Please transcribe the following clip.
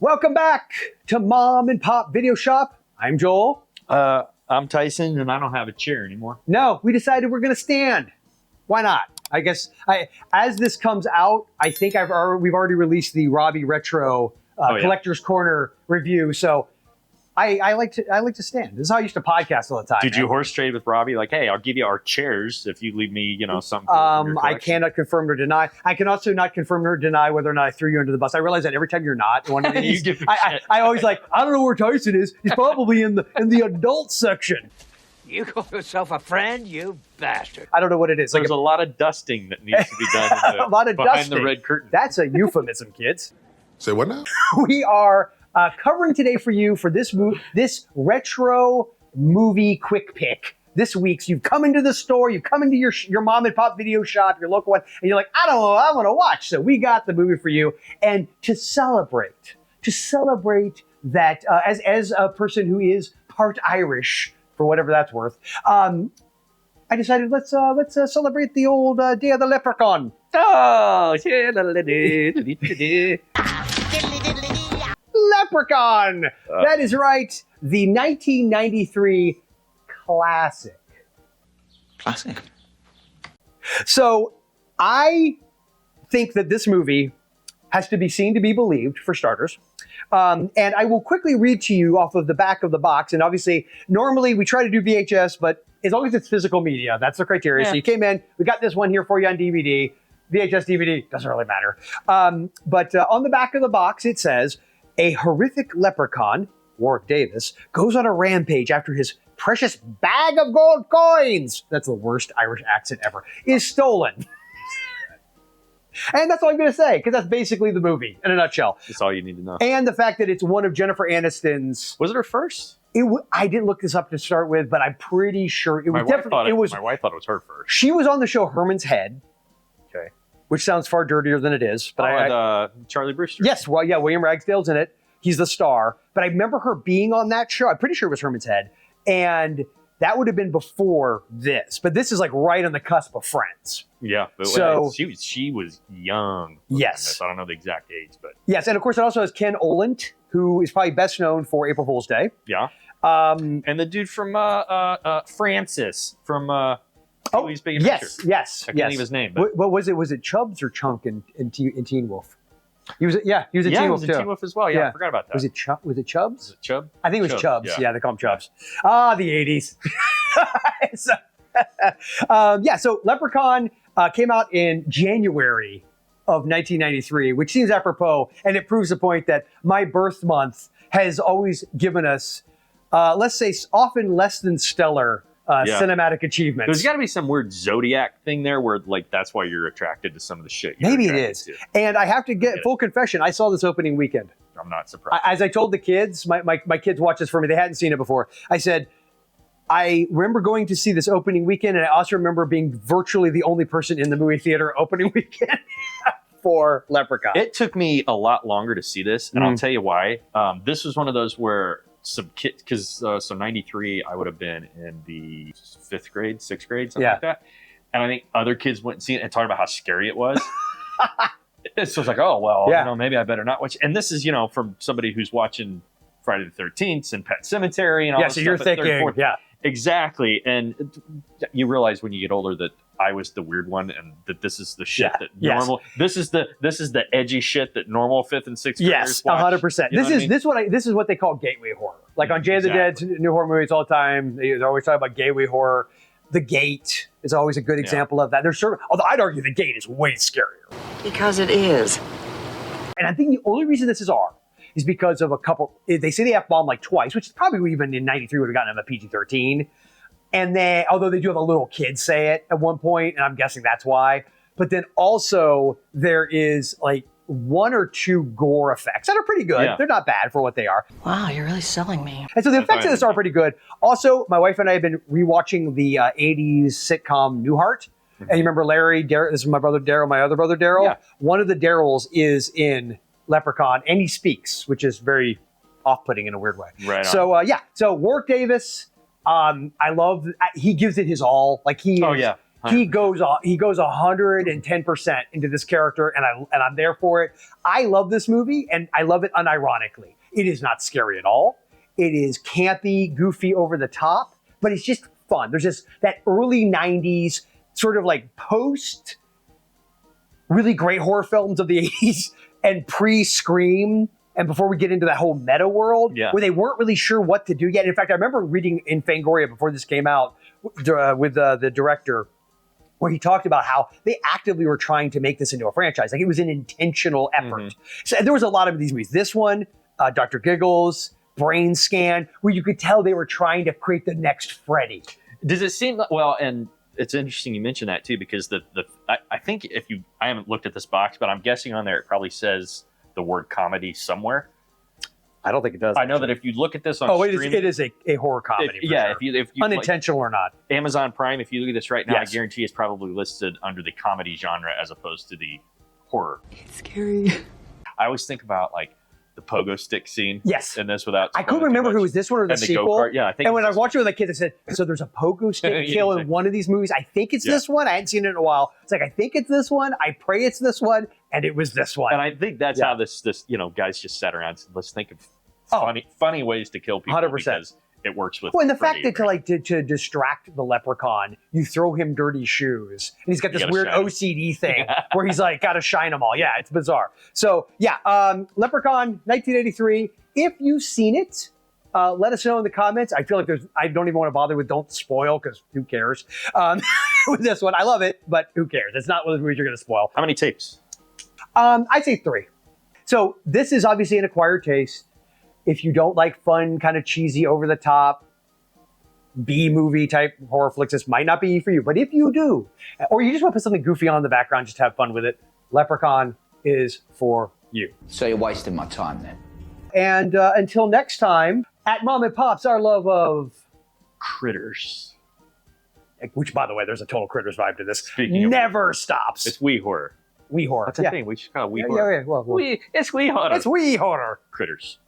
Welcome back to Mom and Pop Video Shop. I'm Joel. I'm Tyson, and I don't have a chair anymore. No, we decided we're going to stand. Why not? I guess as this comes out, I think we've already released the Robbie Retro Collector's Corner review. So I like to stand. This is how I used to podcast all the time. Did you horse trade with Robbie? Like, hey, I'll give you our chairs if you leave me, something. I cannot confirm or deny. I can also not confirm or deny whether or not I threw you under the bus. I realize that every time you're not one of these, I always I don't know where Tyson is. He's probably in the adult section. You call yourself a friend, you bastard. I don't know what it is. There's a lot of dusting that needs to be done a lot of behind dusting. the red curtain. That's a euphemism, kids. Say what now? We are covering today for you for this retro movie quick pick. This week's, you've come into the store, you've come into your mom and pop video shop, your local one, and you're like, I don't know, I want to watch. So we got the movie for you. And to celebrate that, as a person who is part Irish, for whatever that's worth, I decided let's celebrate the old Day of the Leprechaun. Oh, Leprechaun! That is right. The 1993 classic. Classic. So I think that this movie has to be seen to be believed, for starters. And I will quickly read to you off of the back of the box. And obviously, normally we try to do VHS, but as long as it's physical media, that's the criteria. Yeah. So you came in, we got this one here for you on DVD. VHS, DVD, doesn't really matter. But on the back of the box, it says, a horrific leprechaun, Warwick Davis, goes on a rampage after his precious bag of gold coins, that's the worst Irish accent ever, is stolen. And that's all I'm going to say, because that's basically the movie in a nutshell. That's all you need to know. And the fact that it's one of Jennifer Aniston's... Was it her first? I didn't look this up to start with, but I'm pretty sure it was definitely... My wife thought it was her first. She was on the show Herman's Head. Okay. Which sounds far dirtier than it is. But Charlie Brewster. Yes, well, yeah, William Ragsdale's in it. He's the star. But I remember her being on that show. I'm pretty sure it was Herman's Head. And that would have been before this. But this is like right on the cusp of Friends. Yeah. So she was young. Yes. I don't know the exact age, but... Yes, and of course it also has Ken Olandt, who is probably best known for April Fool's Day. Yeah. And the dude from Francis from... He's Big Adventure. Yes. I can't think of his name. But... What was it? Was it Chubbs or Chunk in Teen Wolf? He was in Teen Wolf too. Teen Wolf as well. Yeah, I forgot about that. Was it Chubbs? Was it Chubb? I think it was Chubbs. Yeah, they call him Chubbs. The 80s. So Leprechaun came out in January of 1993, which seems apropos, and it proves the point that my birth month has always given us, let's say, often less than stellar cinematic achievements. There's got to be some weird zodiac thing there where, like, that's why you're attracted to some of the shit. Maybe it is. To. And I have to get full confession. I saw this opening weekend. I'm not surprised. As I told the kids, my kids watched this for me. They hadn't seen it before. I said, I remember going to see this opening weekend, and I also remember being virtually the only person in the movie theater opening weekend for Leprechaun. It took me a lot longer to see this, and I'll tell you why. This was one of those where some kids, because so 93, I would have been in the 6th grade, something like that. And I think other kids went and seen it and talked about how scary it was. So it's like, oh, well, maybe I better not watch. And this is, from somebody who's watching Friday the 13th and Pet Cemetery and all this so stuff. you're thinking, exactly. And you realize when you get older that I was the weird one, and that this is the shit that normal. This is the edgy shit that normal 5th and 6th graders watch. 100%. This is what they call gateway horror. Like on Jay of the Dead's new horror movies all the time, they're always talking about gateway horror. The Gate is always a good example of that. Although I'd argue The Gate is way scarier. Because it is. And I think the only reason this is R is because of a couple. They say the F-bomb like twice, which probably even in 93 would have gotten them a PG-13. And although they do have a little kid say it at one point, and I'm guessing that's why. But then also there is like 1 or 2 gore effects that are pretty good. Yeah. They're not bad for what they are. Wow, you're really selling me. And so the effects of this are pretty good. Also, my wife and I have been rewatching the 80s sitcom Newhart. And you remember Larry, this is my brother Daryl, my other brother Daryl. Yeah. One of the Daryls is in Leprechaun, and he speaks, which is very off-putting in a weird way. Right. So, so Warwick Davis, I love, he gives it his all. Like he He goes 110% into this character, and I'm there for it. I love this movie, and I love it unironically. It is not scary at all. It is campy, goofy, over the top, but it's just fun. There's just that early 90s sort of like post really great horror films of the 80s and pre-Scream, and before we get into that whole meta world, where they weren't really sure what to do yet. In fact, I remember reading in Fangoria before this came out with the director, where he talked about how they actively were trying to make this into a franchise. Like, it was an intentional effort. So there was a lot of these movies. This one, Dr. Giggles, Brain Scan, where you could tell they were trying to create the next Freddy. Does it seem like, well, and it's interesting you mentioned that too, because I think I haven't looked at this box, but I'm guessing on there it probably says the word comedy somewhere. I don't think it does. I know that if you look at this on streaming, it is a horror comedy. If you unintentional or not. Amazon Prime, if you look at this right now, Yes. I guarantee it's probably listed under the comedy genre as opposed to the horror. It's scary. I always think about like the pogo stick scene. Yes. In this without. I couldn't remember if it was this one or the and the sequel. go-kart. Yeah, I think. And when I was watching it with the kids, I said, "So there's a pogo stick kill in one of these movies. I think it's this one. I hadn't seen it in a while. It's like, I think it's this one. I pray it's this one, and it was this one." And I think that's how this guys just sat around and said, let's think of funny ways to kill people 100%. because it works with. Well, and the Freddy, fact that to distract the leprechaun, you throw him dirty shoes, and he's got this gotta weird shine 'em. OCD thing where he's like, got to shine them all. Yeah, it's bizarre. So Leprechaun, 1983. If you've seen it, let us know in the comments. I feel like I don't even want to bother with don't spoil, because who cares? With this one, I love it, but who cares? It's not one of the movies you're going to spoil. How many tapes? I'd say 3. So this is obviously an acquired taste. If you don't like fun, kind of cheesy, over the top, B-movie type horror flicks, this might not be for you. But if you do, or you just want to put something goofy on in the background, just have fun with it, Leprechaun is for you. So you're wasting my time then. And until next time, at Mom and Pops, our love of Critters. Which, by the way, there's a total Critters vibe to this. Speaking of Never stops. It's wee horror. Wee horror. That's a thing. We should call it wee horror. Well, It's wee horror. it's wee horror. Critters.